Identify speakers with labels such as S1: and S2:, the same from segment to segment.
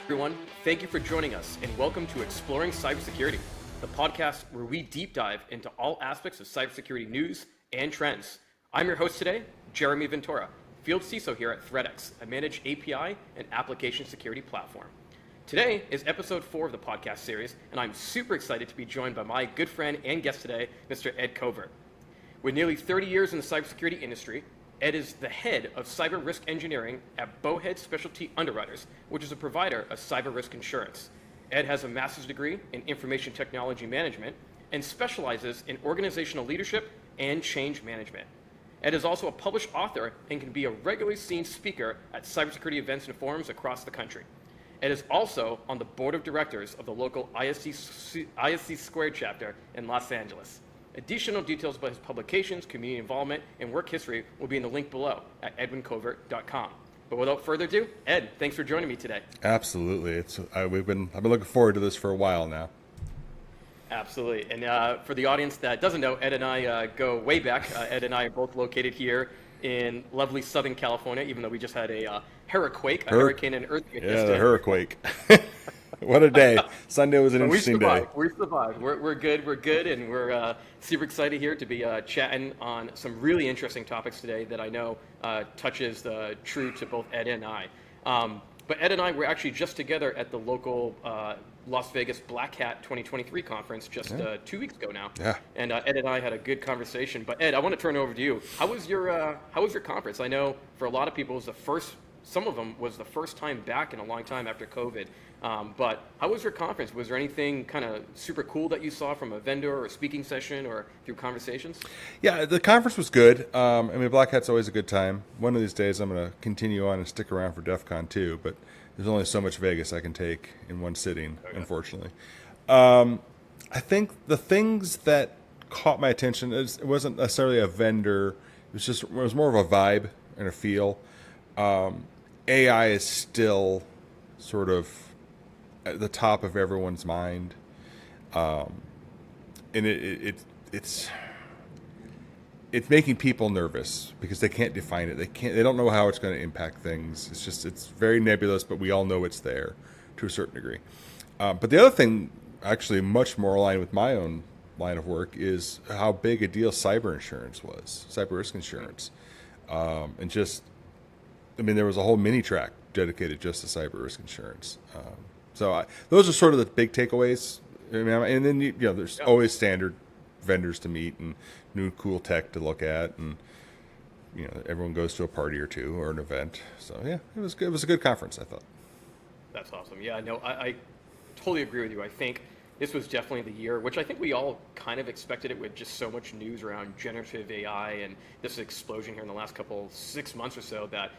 S1: Everyone, thank you for joining us and welcome to Exploring Cybersecurity, the podcast where we deep dive into all aspects of cybersecurity news and trends. I'm your host today, Jeremy Ventura, Field CISO here at ThreatX, a managed API and application security platform. Today is episode 4 of the podcast series, and I'm super excited to be joined by my good friend and guest today, Mr. Ed Covert. With nearly 30 years in the cybersecurity industry, Ed is the head of cyber risk engineering at Bowhead Specialty Underwriters, which is a provider of cyber risk insurance. Ed has a master's degree in information technology management and specializes in organizational leadership and change management. Ed is also a published author and can be a regularly seen speaker at cybersecurity events and forums across the country. Ed is also on the board of directors of the local ISC Squared chapter in Los Angeles. Additional details about his publications, community involvement, and work history will be in the link below at edwincovert.com. But without further ado, Ed, thanks for joining me today.
S2: Absolutely. I've been looking forward to this for a while now.
S1: Absolutely. And for the audience that doesn't know, Ed and I go way back. Ed and I are both located here in lovely Southern California, even though we just had a hurricane and earthquake yesterday.
S2: Yeah, the hurricane. What a day. Sunday was an interesting day.
S1: We survived. We're good, and we're super excited here to be chatting on some really interesting topics today that I know touches true to both Ed and I. But Ed and I were actually just together at the local Las Vegas Black Hat 2023 conference just 2 weeks ago now.
S2: Yeah.
S1: And Ed and I had a good conversation. But Ed, I want to turn it over to you. How was your conference? I know for a lot of people it was some of them was the first time back in a long time after COVID. But how was your conference? Was there anything kind of super cool that you saw from a vendor or a speaking session or through conversations?
S2: Yeah, the conference was good. Black Hat's always a good time. One of these days I'm going to continue on and stick around for DEF CON 2, but there's only so much Vegas I can take in one sitting, unfortunately. I think the things that caught my attention, it wasn't necessarily a vendor. It was more of a vibe and a feel. AI is still sort of at the top of everyone's mind, and it's making people nervous because they can't define it. They don't know how it's going to impact things. It's very nebulous, but we all know it's there to a certain degree. But the other thing, actually much more aligned with my own line of work, is how big a deal cyber insurance was, cyber risk insurance, there was a whole mini track dedicated just to cyber risk insurance. Those are sort of the big takeaways. And then there's always standard vendors to meet and new cool tech to look at, and everyone goes to a party or two or an event. So yeah, it was good. It was a good conference, I thought.
S1: That's awesome. Yeah, no, I totally agree with you. I think this was definitely the year, which I think we all kind of expected it with just so much news around generative AI and this explosion here in the last 6 months or so that.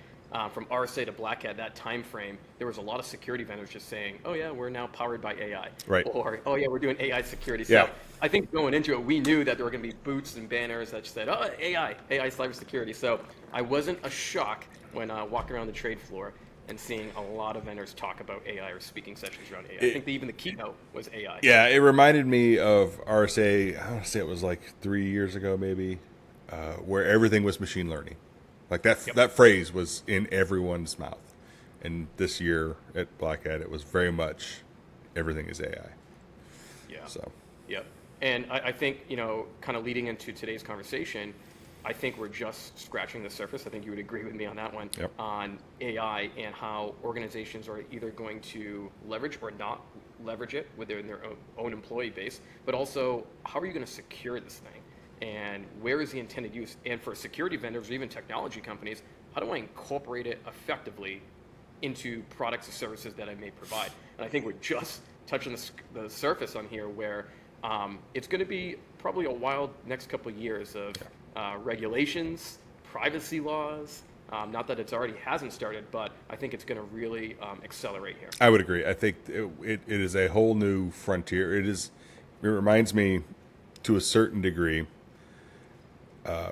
S1: From RSA to Black Hat, that time frame, there was a lot of security vendors just saying, oh yeah, we're now powered by AI.
S2: Right.
S1: Or, oh yeah, we're doing AI security.
S2: Yeah.
S1: So I think going into it, we knew that there were going to be booths and banners that just said, oh, AI cybersecurity. So I wasn't a shock when walking around the trade floor and seeing a lot of vendors talk about AI or speaking sessions around AI. I think even the keynote was AI.
S2: Yeah, it reminded me of RSA, I want to say it was like 3 years ago maybe, where everything was machine learning. Like that phrase was in everyone's mouth. And this year at Black Hat, it was very much everything is AI.
S1: Yeah.
S2: So.
S1: Yep. And I think, kind of leading into today's conversation, I think we're just scratching the surface. I think you would agree with me on that one, on AI and how organizations are either going to leverage or not leverage it within their own employee base, but also how are you going to secure this thing? And where is the intended use? And for security vendors or even technology companies, how do I incorporate it effectively into products or services that I may provide? And I think we're just touching the surface on here where it's going to be probably a wild next couple of years of regulations, privacy laws. Not that it already hasn't started, but I think it's going to really accelerate here.
S2: I would agree. I think it is a whole new frontier. It reminds me to a certain degree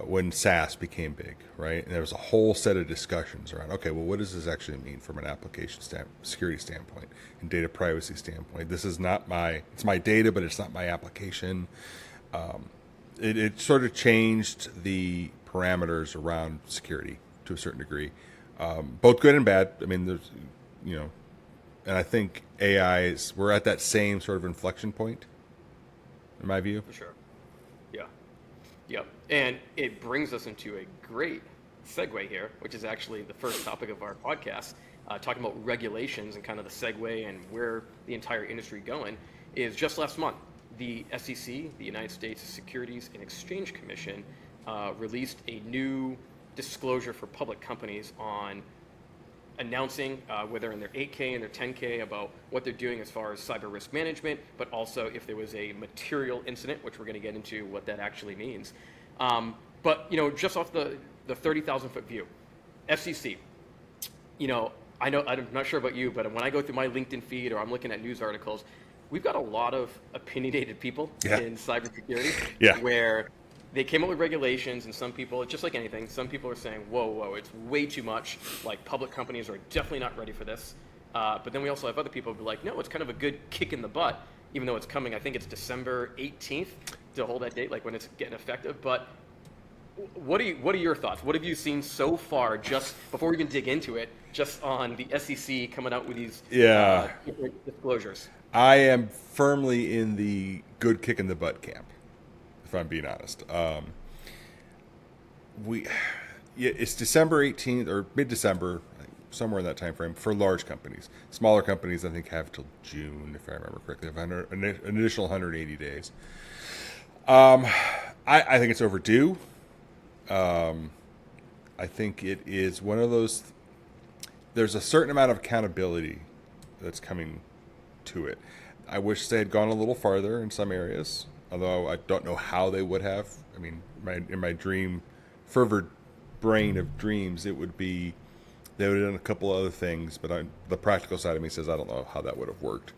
S2: when SaaS became big, right? And there was a whole set of discussions around, okay, well, what does this actually mean from an application security standpoint and data privacy standpoint? This is not it's my data, but it's not my application. It sort of changed the parameters around security to a certain degree, both good and bad. I mean, there's, And I think we're at that same sort of inflection point, in my view.
S1: For sure. Yeah. Yep. And it brings us into a great segue here, which is actually the first topic of our podcast, talking about regulations and kind of the segue and where the entire industry going, is just last month, the SEC, the United States Securities and Exchange Commission, released a new disclosure for public companies on announcing whether in their 8K and their 10K about what they're doing as far as cyber risk management, but also if there was a material incident, which we're going to get into what that actually means. But just off the 30,000-foot view, FCC, I know I'm not sure about you, but when I go through my LinkedIn feed or I'm looking at news articles, we've got a lot of opinionated people in cybersecurity where they came up with regulations, and some people, just like anything, some people are saying, whoa, it's way too much. Like, public companies are definitely not ready for this. But then we also have other people who are like, no, it's kind of a good kick in the butt, even though it's coming, I think it's December 18th to hold that date, like when it's getting effective. But what are your thoughts? What have you seen so far, just before we even dig into it, just on the SEC coming out with these different disclosures?
S2: I am firmly in the good kick in the butt camp, if I'm being honest. It's December 18th or mid-December, somewhere in that time frame for large companies. Smaller companies, I think, have till June, if I remember correctly, an additional 180 days. I think it's overdue. I think it is one of those. There's a certain amount of accountability that's coming to it. I wish they had gone a little farther in some areas, although I don't know how they would have. I mean, in my fervid brain of dreams, it would be they would have done a couple other things, but the practical side of me says I don't know how that would have worked.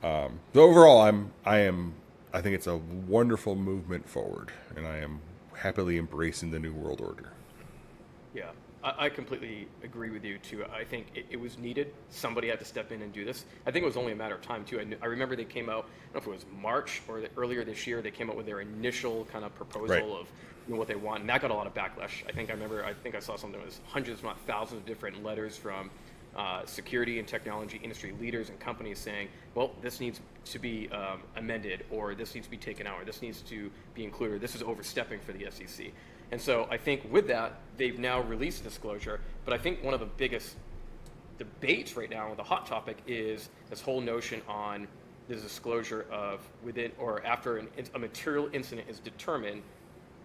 S2: So overall, I think it's a wonderful movement forward, and I am happily embracing the new world order.
S1: Yeah, I completely agree with you too. I think it was needed. Somebody had to step in and do this. I think it was only a matter of time too. I remember they came out, I don't know if it was March or earlier this year, they came out with their initial kind of proposal of what they want, and that got a lot of backlash. I think I saw something that was hundreds, if not thousands of different letters from security and technology industry leaders and companies saying, well, this needs to be amended, or this needs to be taken out, or this needs to be included, this is overstepping for the SEC. And so I think with that, they've now released a disclosure, but I think one of the biggest debates right now, the hot topic, is this whole notion on the disclosure of within or after a material incident is determined,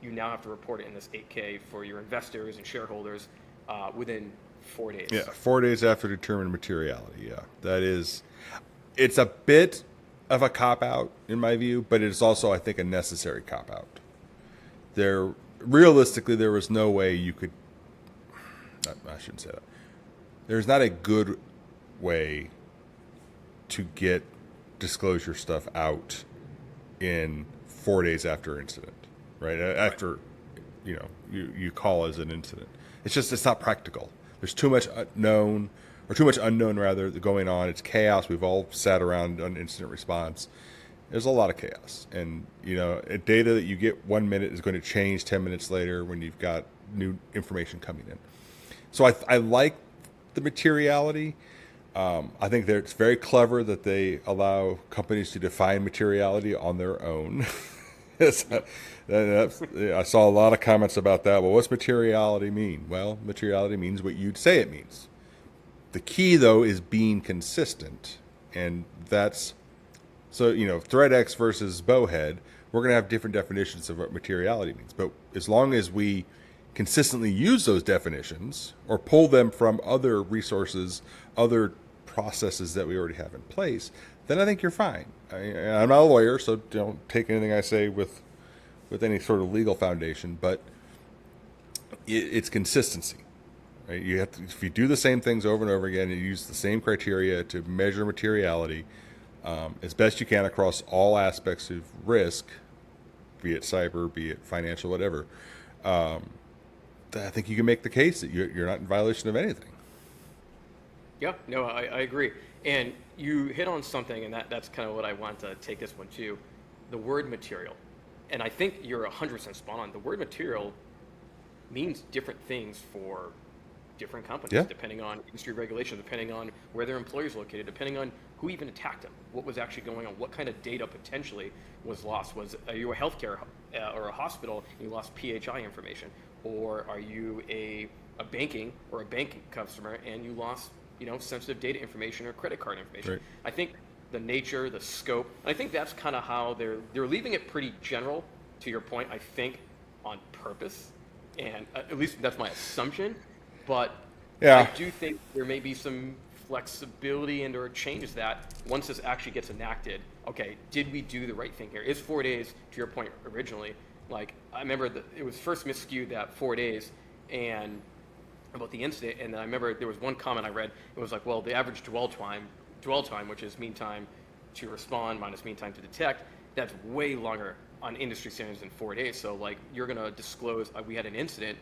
S1: you now have to report it in this 8K for your investors and shareholders within 4 days.
S2: Yeah, 4 days after determined materiality. Yeah, it's a bit of a cop-out in my view, but it's also, I think, a necessary cop-out. Realistically, there was no way you could, I shouldn't say that. There's not a good way to get disclosure stuff out in 4 days after incident, right? After, you call as an incident. It's not practical. There's too much unknown rather going on. It's chaos. We've all sat around on incident response. There's a lot of chaos, and data that you get 1 minute is going to change 10 minutes later when you've got new information coming in. So I like the materiality. I think that it's very clever that they allow companies to define materiality on their own. I saw a lot of comments about that. Well, what's materiality mean? Well, materiality means what you'd say it means. The key, though, is being consistent, and that's so. ThreatX versus Bowhead, we're going to have different definitions of what materiality means. But as long as we consistently use those definitions or pull them from other resources, other processes that we already have in place, then I think you're fine. I'm not a lawyer, so don't take anything I say with any sort of legal foundation, but it's consistency. Right? You have to, if you do the same things over and over again and use the same criteria to measure materiality as best you can across all aspects of risk, be it cyber, be it financial, whatever, I think you can make the case that you're not in violation of anything.
S1: Yeah, no, I agree. And you hit on something, and that's kind of what I want to take this one to, the word material. And I think you're 100% spot on. The word material means different things for different companies,
S2: Yeah.
S1: depending on industry regulation, depending on where their employees are located, depending on who even attacked them, what was actually going on, what kind of data potentially was lost. Are you a healthcare or a hospital and you lost PHI information? Or are you a banking or a bank customer and you lost, sensitive data information or credit card information?
S2: Right.
S1: I think the nature, the scope, and I think that's kind of how they're leaving it pretty general, to your point, I think, on purpose. And at least that's my assumption. But
S2: Yeah.
S1: I do think there may be some flexibility and or changes that once this actually gets enacted, okay, did we do the right thing here? Is 4 days, to your point originally, like I remember that it was first miscued that 4 days and about the incident, and then I remember there was one comment I read, it was like, well, the average dwell time, which is mean time to respond minus mean time to detect, that's way longer on industry standards than 4 days. So like you're gonna disclose we had an incident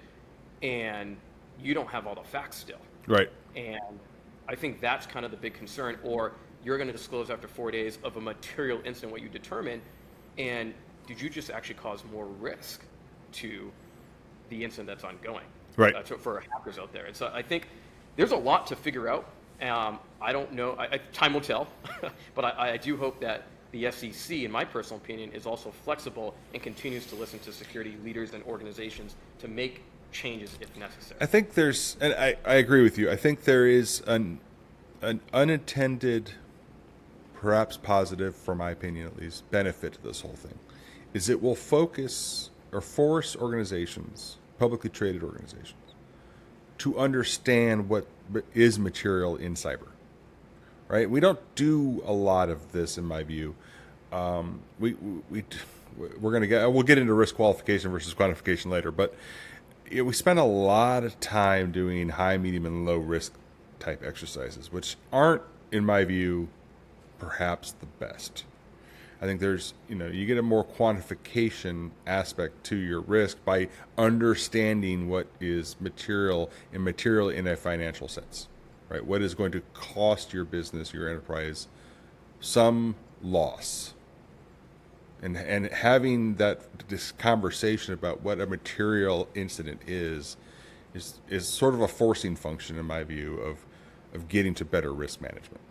S1: and you don't have all the facts still.
S2: Right.
S1: And I think that's kind of the big concern. Or you're going to disclose after 4 days of a material incident what you determine, and did you just actually cause more risk to the incident that's ongoing?
S2: Right.
S1: That's for hackers out there. And so I think there's a lot to figure out. I don't know. Time will tell. But I do hope that the SEC, in my personal opinion, is also flexible and continues to listen to security leaders and organizations to make changes if necessary.
S2: I think there's, and I agree with you. I think there is an unintended, perhaps positive, for my opinion at least, benefit to this whole thing, is it will focus or force organizations, publicly traded organizations, to understand what is material in cyber. Right? We don't do a lot of this, in my view. We'll get into risk qualification versus quantification later, but we spend a lot of time doing high, medium, and low risk type exercises, which aren't, in my view, perhaps the best. I think there's, you get a more quantification aspect to your risk by understanding what is material in a financial sense, right? What is going to cost your business, your enterprise, some loss. And having this conversation about what a material incident is sort of a forcing function, in my view, of getting to better risk management.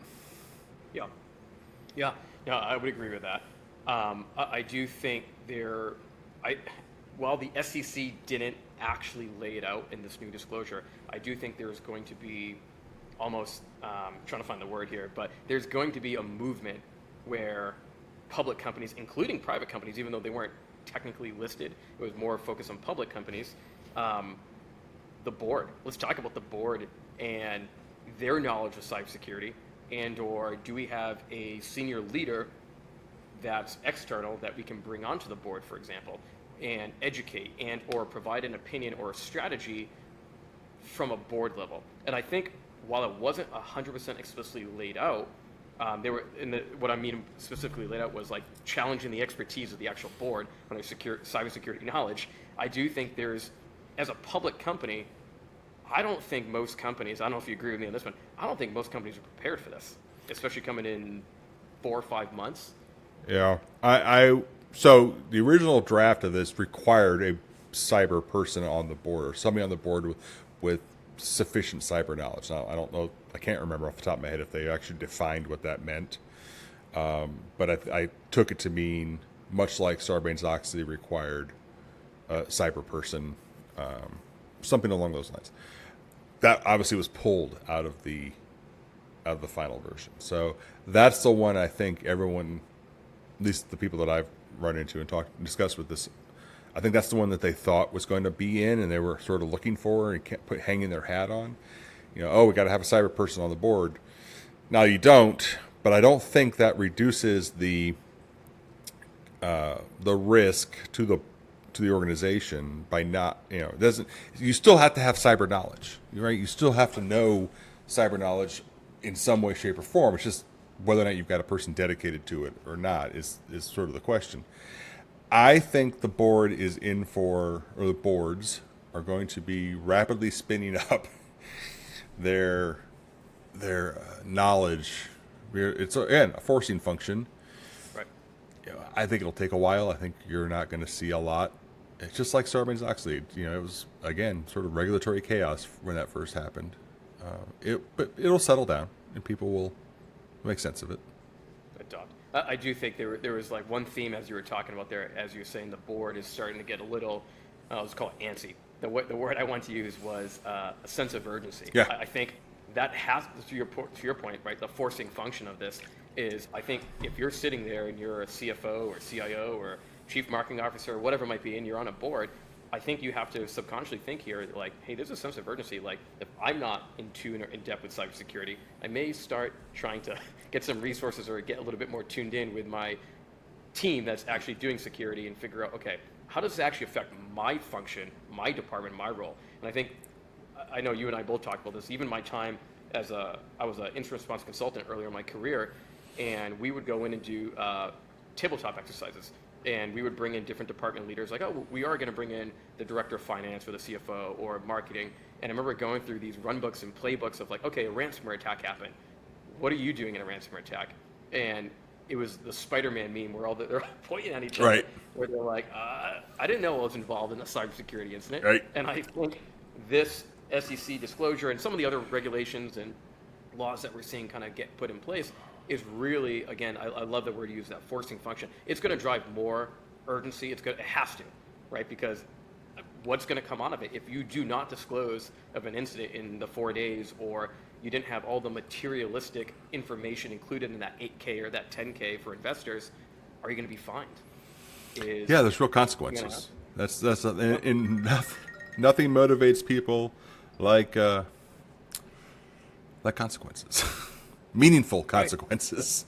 S1: Yeah, I would agree with that. I do think while the SEC didn't actually lay it out in this new disclosure, I do think there's going to be almost, trying to find the word here, but there's going to be a movement where public companies, including private companies, even though they weren't technically listed, it was more focused on public companies. The board, let's talk about the board and their knowledge of cybersecurity, and or do we have a senior leader that's external that we can bring onto the board, for example, and educate and or provide an opinion or a strategy from a board level. And I think while it wasn't 100% explicitly laid out, what I mean specifically laid out was like challenging the expertise of the actual board on their cybersecurity knowledge. I do think as a public company, I don't think most companies, I don't know if you agree with me on this one, I don't think most companies are prepared for this, especially coming in 4 or 5 months.
S2: Yeah. So the original draft of this required a cyber person on the board, or somebody on the board with sufficient cyber knowledge. Now, I don't know, I can't remember off the top of my head if they actually defined what that meant. But I took it to mean, much like Sarbanes-Oxley required a cyber person, something along those lines. That obviously was pulled out of the final version. So that's the one I think everyone, at least the people that I've run into and discussed with this, I think that's the one that they thought was going to be in, and they were sort of looking for and hanging their hat on. We got to have a cyber person on the board. Now you don't, but I don't think that reduces the risk to the organization by not, it doesn't. You still have to have cyber knowledge, right? You still have to know cyber knowledge in some way, shape, or form. It's just whether or not you've got a person dedicated to it or not is sort of the question. I think the board is in for, or the boards are going to be rapidly spinning up their knowledge. It's again a forcing function.
S1: Right.
S2: I think it'll take a while. I think you're not going to see a lot It's just like Sarbanes-Oxley. It was, again, sort of regulatory chaos when that first happened. But it'll settle down, and people will make sense of it.
S1: Adopt. I do think there was like one theme as you were talking about there, as you were saying, the board is starting to get a little, let's call it antsy. The word I want to use was a sense of urgency.
S2: Yeah.
S1: I think that has, to your point, right, the forcing function of this is, I think if you're sitting there and you're a CFO or CIO or chief marketing officer or whatever it might be, and you're on a board, I think you have to subconsciously think here, like, hey, there's a sense of urgency. Like, if I'm not in tune or in depth with cybersecurity, I may start trying to get some resources or get a little bit more tuned in with my team that's actually doing security and figure out, okay, how does this actually affect my function, my department, my role? And I think, I know you and I both talked about this, even my time I was an incident response consultant earlier in my career, and we would go in and do tabletop exercises. And we would bring in different department leaders, like, oh, we are going to bring in the director of finance or the CFO or marketing. And I remember going through these run books and playbooks of like, okay, a ransomware attack happened. What are you doing in a ransomware attack? And it was the Spider-Man meme where they're pointing at each other,
S2: Right.
S1: where they're like, I didn't know I was involved in a cybersecurity incident.
S2: Right.
S1: And I think this SEC disclosure and some of the other regulations and laws that we're seeing kind of get put in place is really, again, I love the word you use, that forcing function. It's going to drive more urgency. It has to, right? Because what's going to come out of it if you do not disclose of an incident in the 4 days, or you didn't have all the materialistic information included in that 8K or that 10K for investors? Are you going to be fined?
S2: Yeah, there's real consequences. That's and nothing motivates people like consequences. Meaningful consequences.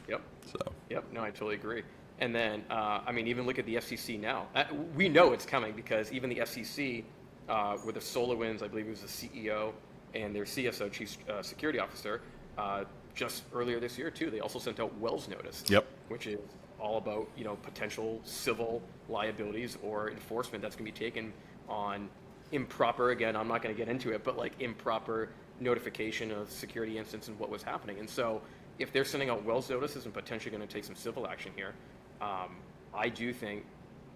S1: Right. Yep.
S2: So.
S1: Yep. No, I totally agree. And then, even look at the FCC now. We know it's coming because even the FCC, with the SolarWinds, I believe it was the CEO and their CSO, Chief Security Officer, just earlier this year too, they also sent out Wells notice.
S2: Yep.
S1: Which is all about potential civil liabilities or enforcement that's going to be taken on improper. Again, I'm not going to get into it, but like improper notification of security incidents and what was happening. And so if they're sending out Wells notices and potentially going to take some civil action here, I do think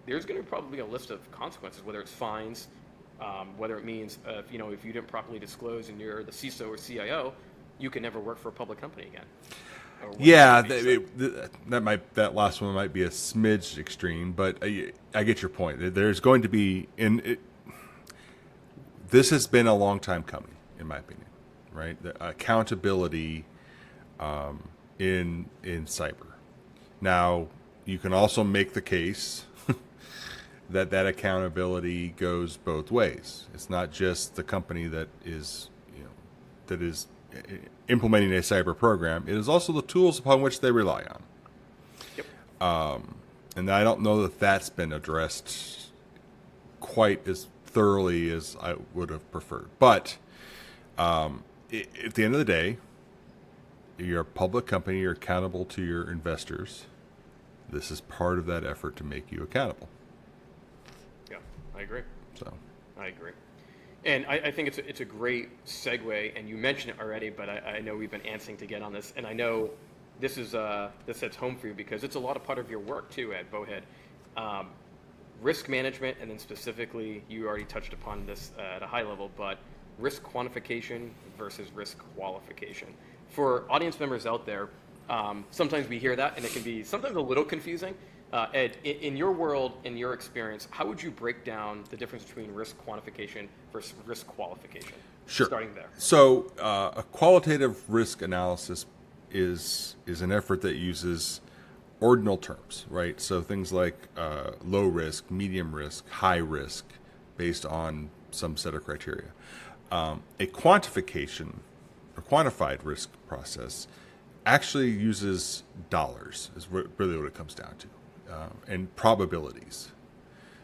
S1: there's going to probably be a list of consequences, whether it's fines, whether it means, if you didn't properly disclose and you're the CISO or CIO, you can never work for a public company again.
S2: Yeah, that last one might be a smidge extreme, but I get your point. There's going to be, this has been a long time coming, in my opinion. Right, the accountability in cyber. Now, you can also make the case that accountability goes both ways. It's not just the company that is implementing a cyber program. It is also the tools upon which they rely on. Yep. And I don't know that that's been addressed quite as thoroughly as I would have preferred, but. At the end of the day, you're a public company, you're accountable to your investors. This is part of that effort to make you accountable.
S1: Yeah, I agree.
S2: So,
S1: I agree. And I think it's a great segue, and you mentioned it already, but I know we've been antsing to get on this, and I know this hits home for you because it's a lot of part of your work too at Bowhead. Risk management, and then specifically, you already touched upon this at a high level, but risk quantification versus risk qualification. For audience members out there, sometimes we hear that and it can be sometimes a little confusing. Ed, in your world, in your experience, how would you break down the difference between risk quantification versus risk qualification?
S2: Sure.
S1: Starting there.
S2: So a qualitative risk analysis is an effort that uses ordinal terms, right? So things like low risk, medium risk, high risk, based on some set of criteria. A quantification or quantified risk process actually uses dollars, is really what it comes down to, and probabilities.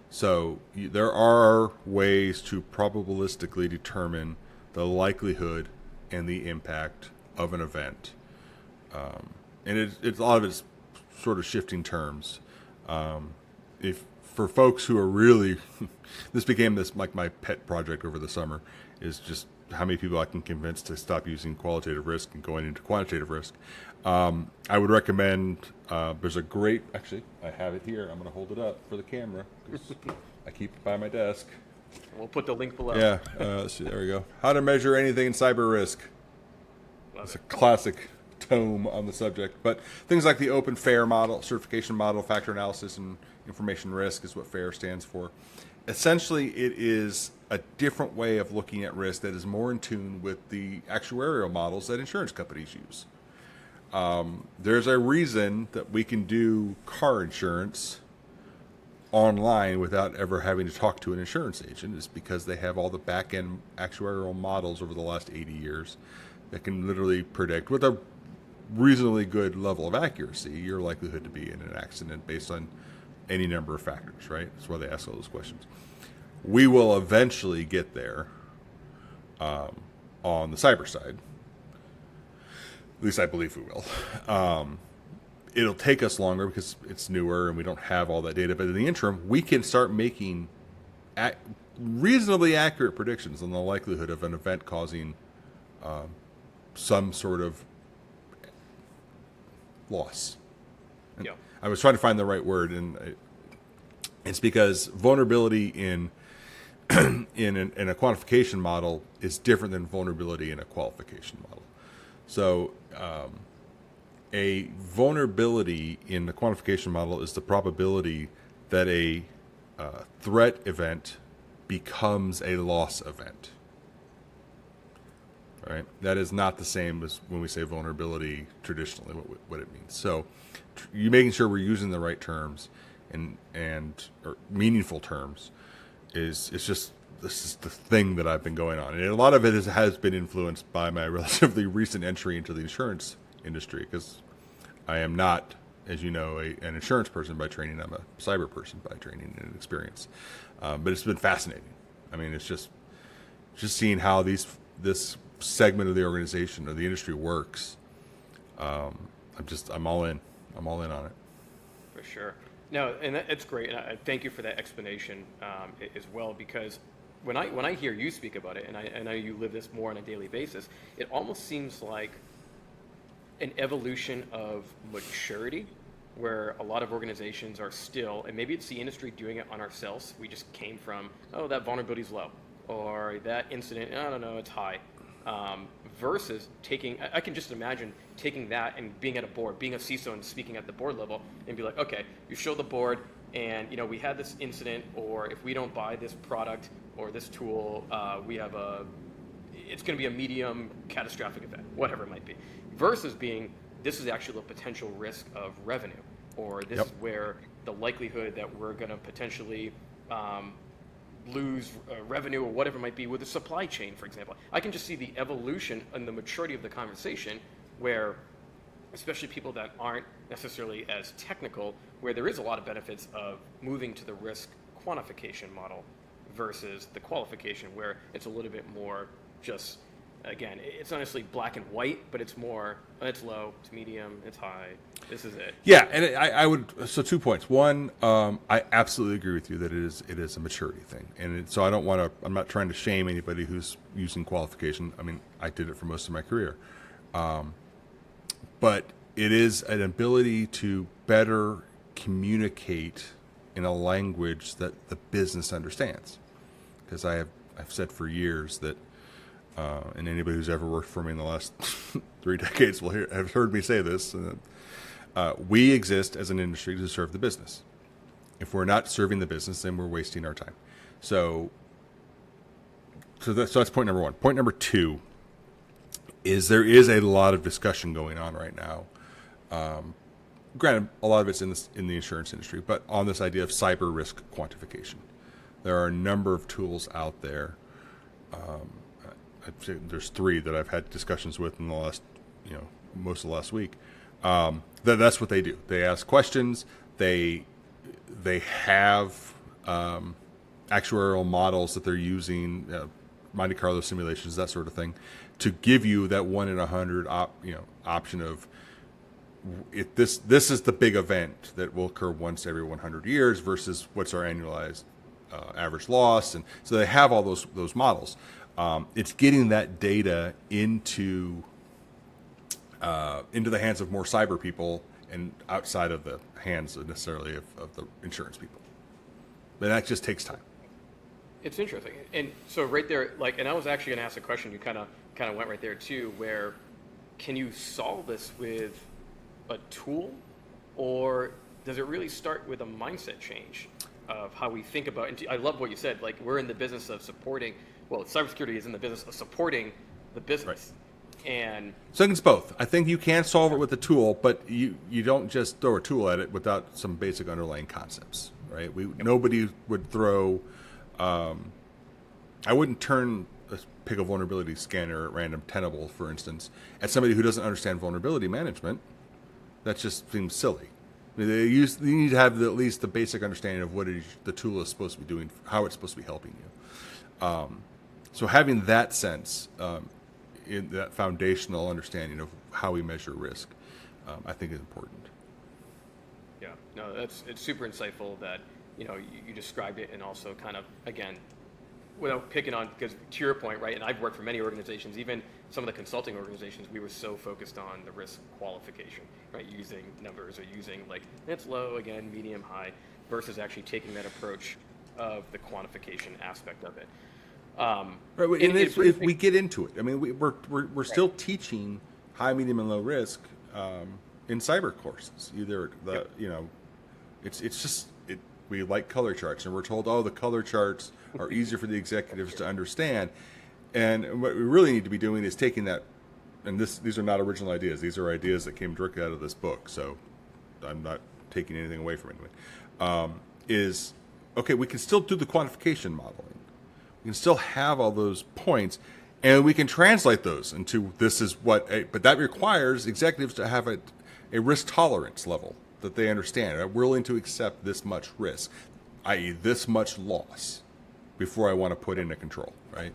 S2: So there are ways to probabilistically determine the likelihood and the impact of an event. And it's a lot of it's sort of shifting terms. If for folks who are really, this became like my pet project over the summer, is just how many people I can convince to stop using qualitative risk and going into quantitative risk. I would recommend, there's a great, actually, I have it here. I'm going to hold it up for the camera because I keep it by my desk.
S1: We'll put the link below.
S2: Yeah, let's see, there we go. How to Measure Anything in Cyber Risk. It's a classic tome on the subject. But things like the Open FAIR model, certification model, factor analysis, and information risk is what FAIR stands for. Essentially, it is a different way of looking at risk that is more in tune with the actuarial models that insurance companies use. There's a reason that we can do car insurance online without ever having to talk to an insurance agent. Is because they have all the back-end actuarial models over the last 80 years that can literally predict with a reasonably good level of accuracy your likelihood to be in an accident based on any number of factors, right? That's why they ask all those questions. We will eventually get there on the cyber side. At least I believe we will. It'll take us longer because it's newer and we don't have all that data. But in the interim, we can start making reasonably accurate predictions on the likelihood of an event causing some sort of loss.
S1: Yeah.
S2: I was trying to find the right word, and it's because vulnerability in in a quantification model is different than vulnerability in a qualification model. So a vulnerability in the quantification model is the probability that a threat event becomes a loss event. Right? That is not the same as when we say vulnerability traditionally, what it means. So you making sure we're using the right terms and or meaningful terms is just, this is the thing that I've been going on. And a lot of it has been influenced by my relatively recent entry into the insurance industry, because I am not, as you know, an insurance person by training. I'm a cyber person by training and experience. But it's been fascinating. I mean, it's just seeing how this segment of the organization or the industry works. I'm all in. I'm all in on it.
S1: For sure. No, and it's great. And I thank you for that explanation as well, because when I hear you speak about it, and I know you live this more on a daily basis, it almost seems like an evolution of maturity, where a lot of organizations are still, and maybe it's the industry doing it on ourselves. We just came from, oh, that vulnerability is low, or that incident, I don't know, it's high. Versus taking, I can just imagine taking that and being at a board, being a CISO and speaking at the board level and be like, okay, you show the board and, we had this incident, or if we don't buy this product or this tool, it's going to be a medium catastrophic event, whatever it might be. Versus being, this is actually a potential risk of revenue, or this is where the likelihood that we're going to potentially lose revenue or whatever it might be with the supply chain, for example. I can just see the evolution and the maturity of the conversation where, especially people that aren't necessarily as technical, where there is a lot of benefits of moving to the risk quantification model versus the qualification, where it's a little bit more just, again, it's honestly black and white, but it's more, it's low, it's medium, it's high, this is it.
S2: Yeah, and I would, so 2 points. One, I absolutely agree with you that it is a maturity thing. And so I'm not trying to shame anybody who's using qualification. I mean, I did it for most of my career. But it is an ability to better communicate in a language that the business understands. Because I've said for years that, and anybody who's ever worked for me in the last 3 decades will have heard me say this, we exist as an industry to serve the business. If we're not serving the business, then we're wasting our time. So that's point number one. Point number two is there is a lot of discussion going on right now. Granted, a lot of it's in the insurance industry, but on this idea of cyber risk quantification. There are a number of tools out there. I'd say there's 3 that I've had discussions with in the last, most of the last week. That's what they do. They ask questions. They have actuarial models that they're using, Monte Carlo simulations, that sort of thing, to give you that 1 in 100 option of this is the big event that will occur once every 100 years versus what's our annualized average loss, and so they have all those models. It's getting that data into the hands of more cyber people and outside of the hands of necessarily of the insurance people. But that just takes time.
S1: It's interesting. And so right there, like, and I was actually going to ask a question, you kind of went right there too, where can you solve this with a tool, or does it really start with a mindset change of how we think about, and I love what you said, like, we're in the business of supporting, well, cybersecurity is in the business of supporting the business. Right. And
S2: so it's both. I think you can solve it with a tool, but you don't just throw a tool at it without some basic underlying concepts, right? Nobody would throw, I wouldn't pick a vulnerability scanner at random Tenable, for instance, at somebody who doesn't understand vulnerability management. That just seems silly. I mean, you need to have at least the basic understanding of what the tool is supposed to be doing, how it's supposed to be helping you. So having that sense, in that foundational understanding of how we measure risk, I think is important.
S1: Yeah, no, it's super insightful that you described it, and also kind of, again, without picking on, because to your point, right, and I've worked for many organizations, even some of the consulting organizations, we were so focused on the risk qualification, right, using numbers or using like, it's low, again, medium, high, versus actually taking that approach of the quantification aspect of it.
S2: Right, and if we get into it, I mean, we're still teaching high, medium, and low risk in cyber courses. Either it's just we like color charts, and we're told, oh, the color charts are easier for the executives to understand. And what we really need to be doing is taking that, and these are not original ideas. These are ideas that came directly out of this book, so I'm not taking anything away from anyone. Okay, we can still do the quantification modeling. We can still have all those points, and we can translate those into this is but that requires executives to have a risk tolerance level that they understand. Are willing to accept this much risk, i.e. this much loss, before I want to put in a control, right?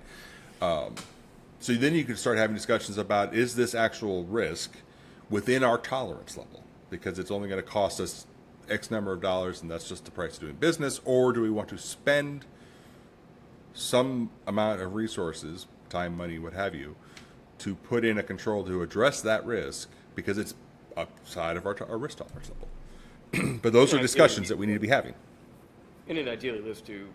S2: So then you can start having discussions about, is this actual risk within our tolerance level? Because it's only going to cost us X number of dollars, and that's just the price of doing business, or do we want to spend some amount of resources, time, money, what have you, to put in a control to address that risk because it's outside of our risk tolerance level. But those are discussions that we need to be having.
S1: And it ideally leads to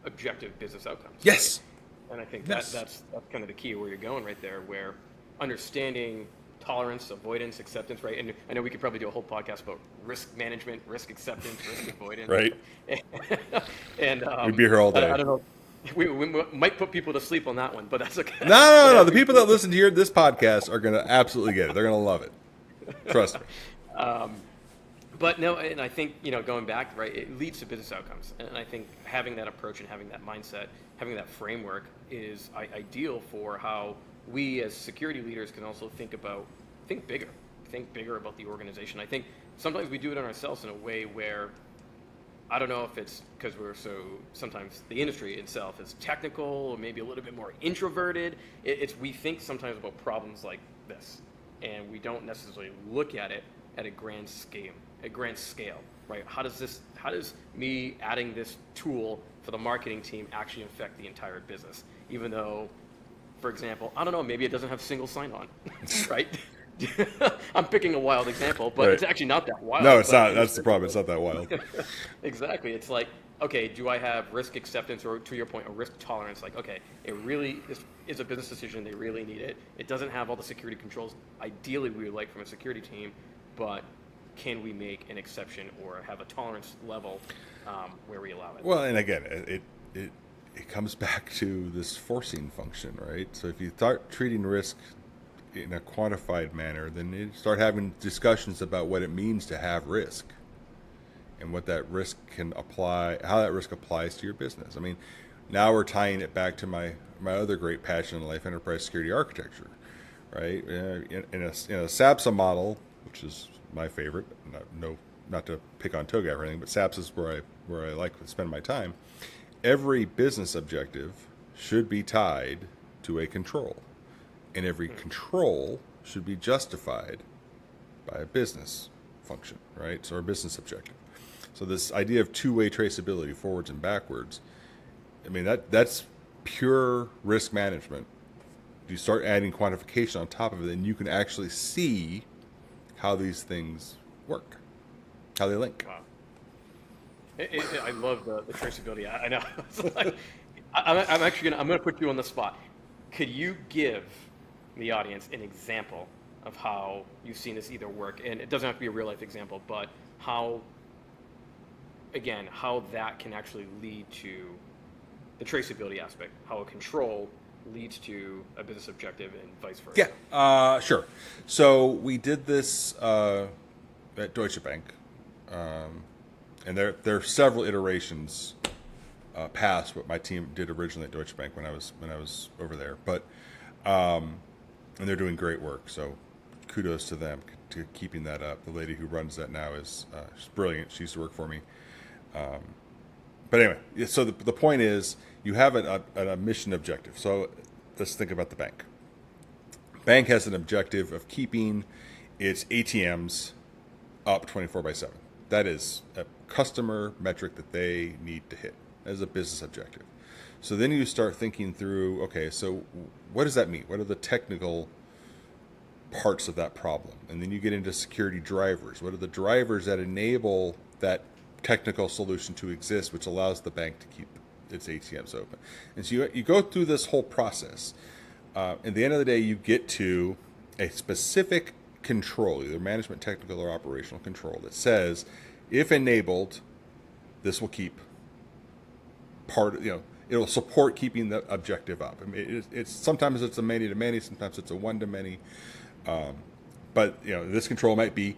S1: objective business outcomes.
S2: Yes.
S1: Right? And I think that's kind of the key where you're going right there, where understanding tolerance, avoidance, acceptance, right? And I know we could probably do a whole podcast about risk management, risk acceptance, risk avoidance.
S2: Right.
S1: And
S2: we'd be here all day.
S1: I don't know. We might put people to sleep on that one, but that's okay.
S2: No. The people that listen to this podcast are going to absolutely get it. They're going to love it. Trust me.
S1: But no, and I think, going back, right, it leads to business outcomes. And I think having that approach and having that mindset, having that framework is ideal for how we as security leaders can also think bigger about the organization. I think sometimes we do it on ourselves in a way where, I don't know if it's because sometimes the industry itself is technical or maybe a little bit more introverted. We think sometimes about problems like this, and we don't necessarily look at it at a grand scale, right? How does me adding this tool for the marketing team actually affect the entire business? Even though, for example, I don't know, maybe it doesn't have single sign-on, right? I'm picking a wild example, but It's actually not that wild.
S2: No, it's not. That's the problem. It's not that wild.
S1: Exactly. It's like, okay, do I have risk acceptance, or to your point, a risk tolerance? Like, okay, it really is a business decision. They really need it. It doesn't have all the security controls ideally we would like from a security team, but can we make an exception or have a tolerance level where we allow it?
S2: Well, and again, it comes back to this forcing function, right? So if you start treating risk in a quantified manner, then you start having discussions about what it means to have risk and what that risk can apply, how that risk applies to your business. I mean, now we're tying it back to my other great passion in life, enterprise security architecture, right? In a SAPSA model, which is my favorite, not to pick on TOGAF or anything, but SAPSA is where I like to spend my time. Every business objective should be tied to a control. And every control should be justified by a business function, right? So, our business objective. So this idea of two-way traceability, forwards and backwards, I mean, that's pure risk management. You start adding quantification on top of it, and you can actually see how these things work, how they link.
S1: Wow. I love the traceability. I know. I'm actually gonna put you on the spot. Could you give the audience an example of how you've seen this either work? And it doesn't have to be a real life example, but how that can actually lead to the traceability aspect, how a control leads to a business objective and vice versa.
S2: Yeah, sure. So we did this at Deutsche Bank, and there are several iterations past what my team did originally at Deutsche Bank when I was over there. But and they're doing great work. So kudos to them to keeping that up. The lady who runs that now is she's brilliant. She used to work for me. But anyway, so the point is you have a mission objective. So let's think about the bank. Bank has an objective of keeping its ATMs up 24/7. That is a customer metric that they need to hit as a business objective. So then you start thinking through, okay, so what does that mean? What are the technical parts of that problem? And then you get into security drivers. What are the drivers that enable that technical solution to exist, which allows the bank to keep its ATMs open? And so you go through this whole process. At the end of the day, you get to a specific control, either management, technical, or operational control, that says, if enabled, this will keep it'll support keeping the objective up. I mean, it's sometimes it's a many to many, sometimes it's a one to many. But this control might be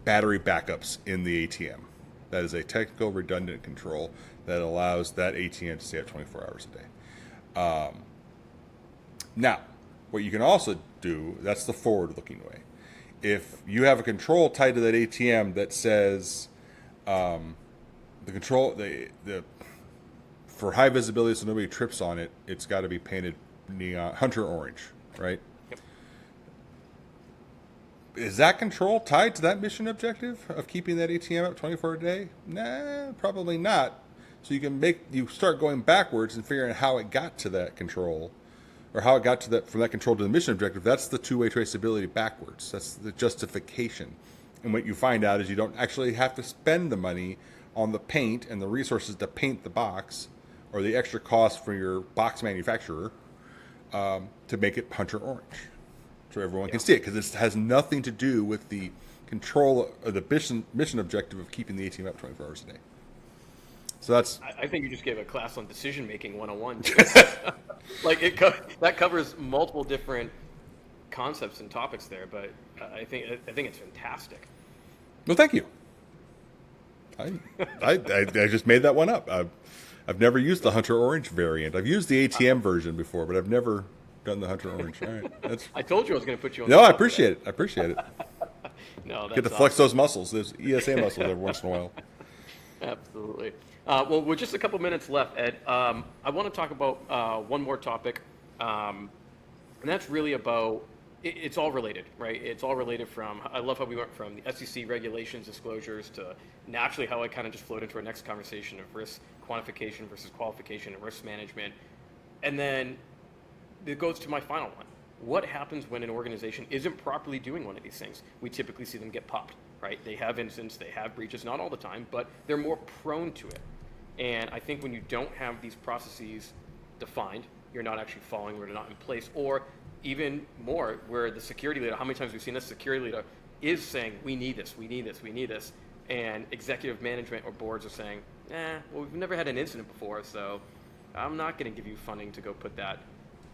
S2: battery backups in the ATM. That is a technical redundant control that allows that ATM to stay up 24 hours a day. Now, what you can also do, that's the forward-looking way. If you have a control tied to that ATM that says for high visibility so nobody trips on it, it's got to be painted neon hunter orange, right?
S1: Yep.
S2: Is that control tied to that mission objective of keeping that ATM up 24 a day? Nah, probably not. So you start going backwards and figuring out how it got to that control, or how it got to from that control to the mission objective. That's the two-way traceability backwards. That's the justification. And what you find out is you don't actually have to spend the money on the paint and the resources to paint the box, or the extra cost for your box manufacturer to make it hunter orange, so everyone can see it, because it has nothing to do with the control of the mission objective of keeping the ATM up 24 hours a day. So that's.
S1: I think you just gave a class on decision making 101. Like that covers multiple different concepts and topics there, but I think it's fantastic.
S2: Well, thank you. I just made that one up. I've never used the hunter orange variant. I've used the ATM version before, but I've never done the hunter orange. All right,
S1: I told you I was going to put you on.
S2: No, I appreciate it. I appreciate it.
S1: No, that's
S2: get to flex those muscles. There's ESA muscles every once in a while.
S1: Absolutely. Well, with just a couple minutes left, Ed, I want to talk about one more topic, and that's really about. It's all related, right? It's all related from. I love how we went from the SEC regulations, disclosures, to naturally how I kind of just flowed into our next conversation of risk quantification versus qualification and risk management, and then it goes to my final one. What happens when an organization isn't properly doing one of these things? We typically see them get popped, right? They have incidents, they have breaches, not all the time, but they're more prone to it. And I think when you don't have these processes defined, you're not actually following, or they're not in place, or even more, where the security leader, how many times we've seen this security leader is saying, we need this, we need this, we need this. And executive management or boards are saying, well, we've never had an incident before, so I'm not going to give you funding to go put that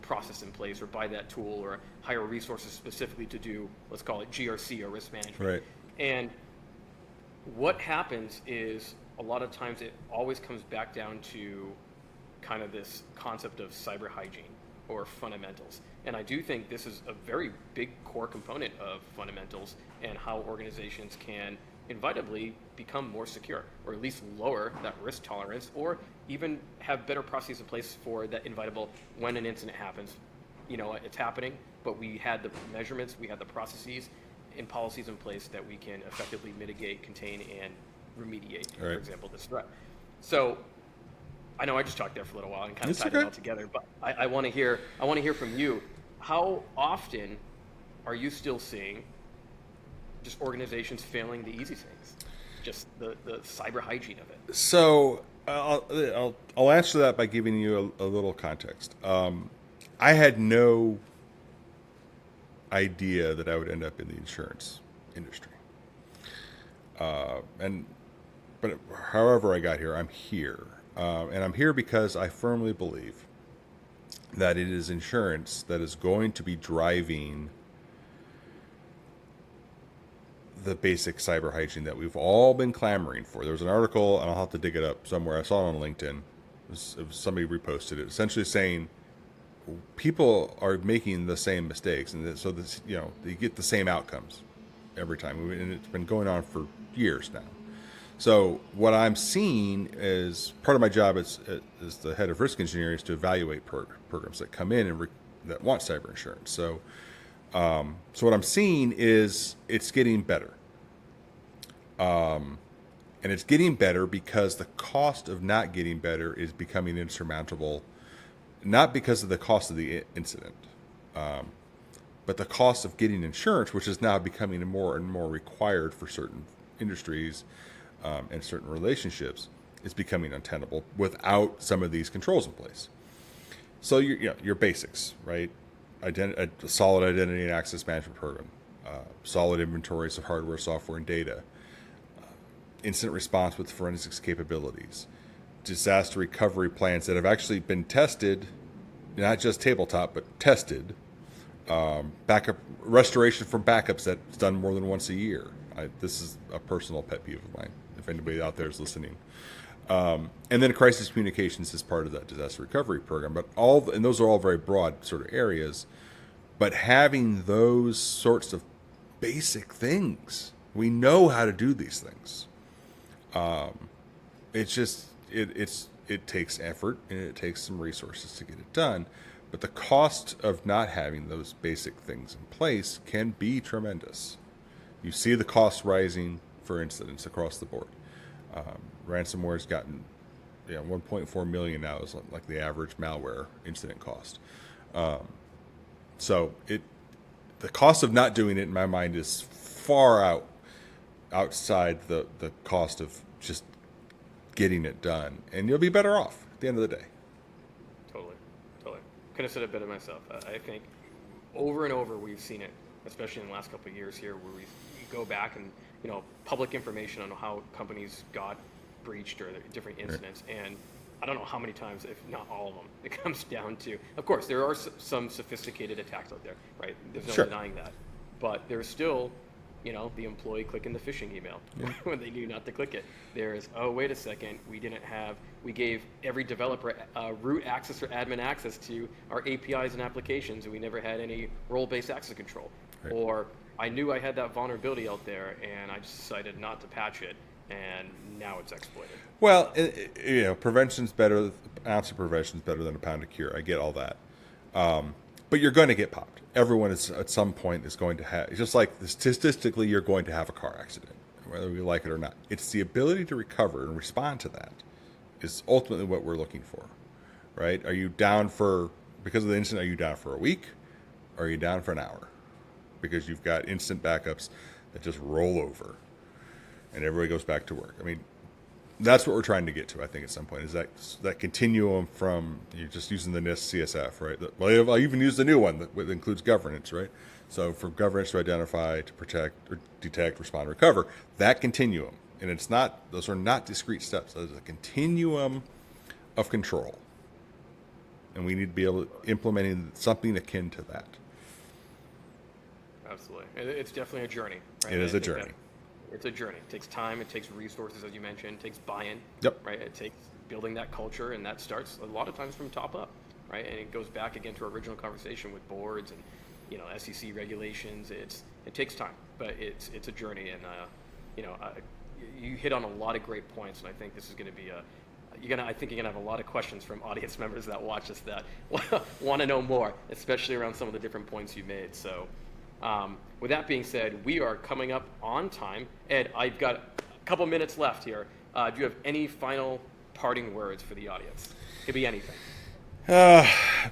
S1: process in place or buy that tool or hire resources specifically to do, let's call it GRC or risk management.
S2: Right.
S1: And what happens is a lot of times it always comes back down to kind of this concept of cyber hygiene or fundamentals. And I do think this is a very big core component of fundamentals and how organizations can inevitably become more secure, or at least lower that risk tolerance, or even have better processes in place for that inevitable when an incident happens. It's happening, but we had the measurements, we had the processes, and policies in place that we can effectively mitigate, contain, and remediate, for example, this threat. So I know I just talked there for a little while and kind of tied it all together, but I want to hear from you. How often are you still seeing just organizations failing the easy things, just the cyber hygiene of it?
S2: So I'll answer that by giving you a little context. I had no idea that I would end up in the insurance industry, but however I got here, I'm here. And I'm here because I firmly believe that it is insurance that is going to be driving the basic cyber hygiene that we've all been clamoring for. There was an article, and I'll have to dig it up somewhere. I saw it on LinkedIn. It was somebody reposted it, essentially saying people are making the same mistakes, and so this, they get the same outcomes every time, and it's been going on for years now. So what I'm seeing is part of my job as the head of risk engineering is to evaluate programs that come in and that want cyber insurance. So what I'm seeing is it's getting better. And it's getting better because the cost of not getting better is becoming insurmountable, not because of the cost of the incident, but the cost of getting insurance, which is now becoming more and more required for certain industries and certain relationships, is becoming untenable without some of these controls in place. So your basics, right? A solid identity and access management program, solid inventories of hardware, software, and data, incident response with forensics capabilities, disaster recovery plans that have actually been tested, not just tabletop, but tested, backup restoration from backups that's done more than once a year. This is a personal pet peeve of mine, if anybody out there is listening. And then crisis communications is part of that disaster recovery program. But and those are all very broad sort of areas. But having those sorts of basic things, we know how to do these things. It's just it takes effort and it takes some resources to get it done. But the cost of not having those basic things in place can be tremendous. You see the costs rising for incidents across the board. Ransomware's gotten 1.4 million now is like the average malware incident cost. So the cost of not doing it in my mind is far outside the cost of just getting it done, and you'll be better off at the end of the day.
S1: Totally. Could have said it better myself. I think over and over we've seen it, especially in the last couple of years here, where we go back and public information on how companies got breached or different incidents, and I don't know how many times, if not all of them, it comes down to, of course, there are some sophisticated attacks out there, right? There's no denying that, but there's still, the employee clicking the phishing email when they knew not to click it. There's, oh, wait a second, we gave every developer root access or admin access to our APIs and applications, and we never had any role-based access control. Right. Or I knew I had that vulnerability out there, and I just decided not to patch it, and now it's exploited.
S2: Well, prevention's better. An ounce of prevention's better than a pound of cure. I get all that, but you're going to get popped. Everyone is at some point is going to have. Just like statistically, you're going to have a car accident, whether we like it or not. It's the ability to recover and respond to that is ultimately what we're looking for, right? Are you down because of the incident? Are you down for a week? Or are you down for an hour? Because you've got instant backups that just roll over and everybody goes back to work. I mean, that's what we're trying to get to, I think, at some point, is that continuum from you're just using the NIST CSF, right? Well, I'll even use the new one that includes governance, right? So for governance to identify, to protect, or detect, respond, recover, that continuum. And those are not discrete steps. Those are a continuum of control. And we need to be able to implement something akin to that.
S1: Absolutely. It's definitely a journey. Right?
S2: It is a journey.
S1: It's a journey. It takes time. It takes resources, as you mentioned. It takes buy-in.
S2: Yep.
S1: Right. It takes building that culture, and that starts a lot of times from top up. Right. And it goes back again to our original conversation with boards and SEC regulations. It takes time, but it's a journey, and you hit on a lot of great points, and I think this is going to be I think you're gonna have a lot of questions from audience members that watch us that want to know more, especially around some of the different points you made. So With that being said, we are coming up on time. Ed, I've got a couple minutes left here. Do you have any final parting words for the audience? Could be anything.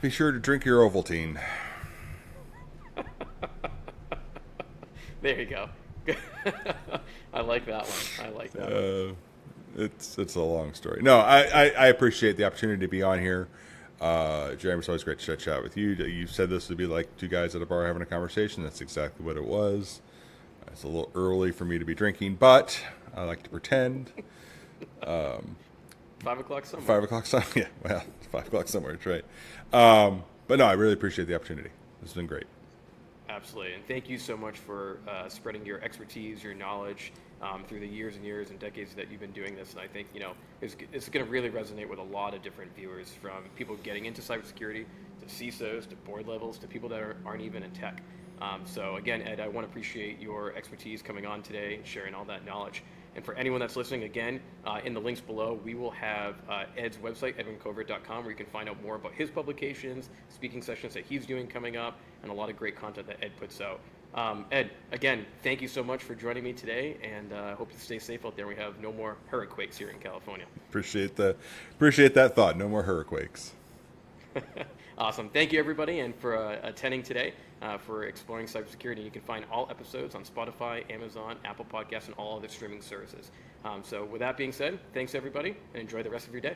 S2: Be sure to drink your Ovaltine.
S1: There you go. I like that one. I like that one.
S2: It's a long story. No, I appreciate the opportunity to be on here. Jeremy, it's always great to chat with you. You said this would be like two guys at a bar having a conversation. That's exactly what it was. It's a little early for me to be drinking, but I like to pretend.
S1: 5 o'clock somewhere.
S2: 5 o'clock somewhere. Yeah, well, 5 o'clock somewhere. That's right. But no, I really appreciate the opportunity. This has been great.
S1: Absolutely, and thank you so much for spreading your expertise, your knowledge through the years and years and decades that you've been doing this. And I think it's going to really resonate with a lot of different viewers, from people getting into cybersecurity to CISOs to board levels to people that aren't even in tech. So again, Ed, I want to appreciate your expertise coming on today and sharing all that knowledge. And for anyone that's listening, again, in the links below, we will have Ed's website, edwincovert.com, where you can find out more about his publications, speaking sessions that he's doing coming up, and a lot of great content that Ed puts out. Ed, again, thank you so much for joining me today, and I hope you stay safe out there. We have no more hurricanes here in California.
S2: Appreciate that thought. No more hurricanes.
S1: Awesome. Thank you, everybody, and for attending today for Exploring Cybersecurity. You can find all episodes on Spotify, Amazon, Apple Podcasts, and all other streaming services. So with that being said, thanks, everybody, and enjoy the rest of your day.